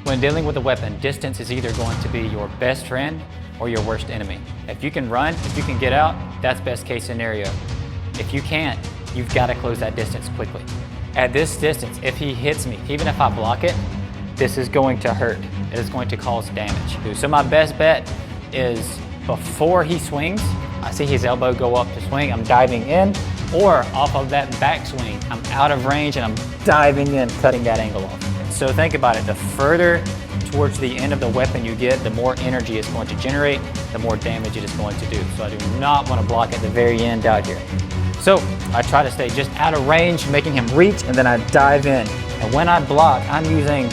When dealing with a weapon, distance is either going to be your best friend or your worst enemy. If you can run, if you can get out, that's best case scenario. If you can't, you've got to close that distance quickly. At this distance, if he hits me, even if I block it, this is going to hurt. It is going to cause damage. So my best bet is before he swings, I see his elbow go up to swing, I'm diving in, or off of that backswing, I'm out of range and I'm diving in, cutting that angle off. So think about it, the further towards the end of the weapon you get, the more energy it's going to generate, the more damage it is going to do. So I do not want to block at the very end out here. So I try to stay just out of range, making him reach, and then I dive in. And when I block, I'm using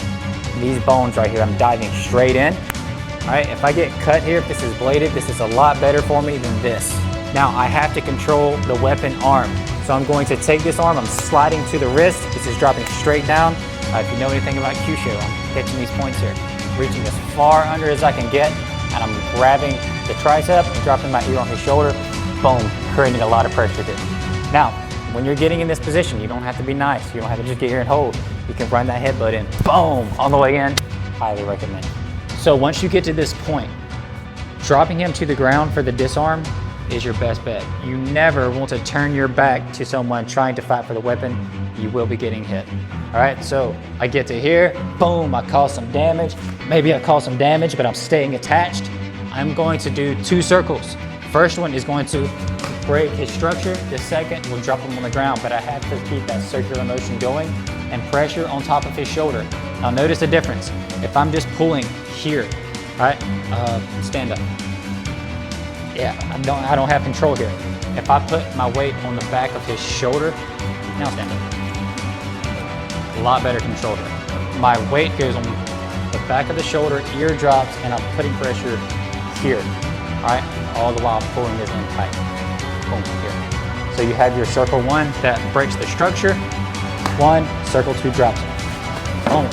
these bones right here. I'm diving straight in. All right, if I get cut here, if this is bladed, this is a lot better for me than this. Now I have to control the weapon arm. So I'm going to take this arm, I'm sliding to the wrist. This is dropping straight down. If you know anything about Kyushu, I'm catching these points here, reaching as far under as I can get, and I'm grabbing the tricep and dropping my ear on his shoulder, boom, creating a lot of pressure there. Now, when you're getting in this position, you don't have to be nice. You don't have to just get here and hold. You can run that headbutt in, boom, on the way in. Highly recommend. So once you get to this point, dropping him to the ground for the disarm is your best bet. You never want to turn your back to someone trying to fight for the weapon. You will be getting hit. All right, so I get to here, boom, I cause some damage. Maybe I cause some damage, but I'm staying attached. I'm going to do 2 circles. First one is going to break his structure. The second will drop him on the ground, but I have to keep that circular motion going and pressure on top of his shoulder. Now notice the difference. If I'm just pulling here, all right, stand up. Yeah, I don't have control here. If I put my weight on the back of his shoulder, now stand up. A lot better control here. My weight goes on the back of the shoulder, ear drops, and I'm putting pressure here, all right? All the while pulling this in tight, boom, here. So you have your circle 1 that breaks the structure, 1, circle 2 drops it, boom.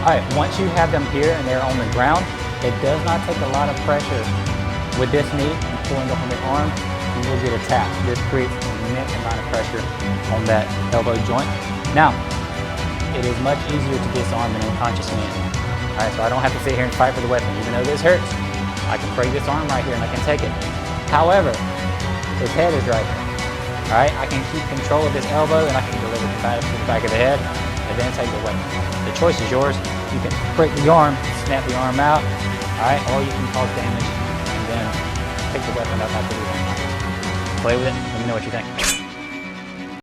All right, once you have them here and they're on the ground, it does not take a lot of pressure with this knee and pulling up on the arm, you will get a tap. This creates an immense amount of pressure on that elbow joint. Now, it is much easier to disarm an unconscious man. All right, so I don't have to sit here and fight for the weapon. Even though this hurts, I can break this arm right here and I can take it. However, his head is right here. All right, I can keep control of this elbow and I can deliver combative to the back of the head and then take the weapon. The choice is yours. You can break the arm, snap the arm out, all right, or you can cause damage and then take the weapon up after the unconscious. Play with it, let me know what you think.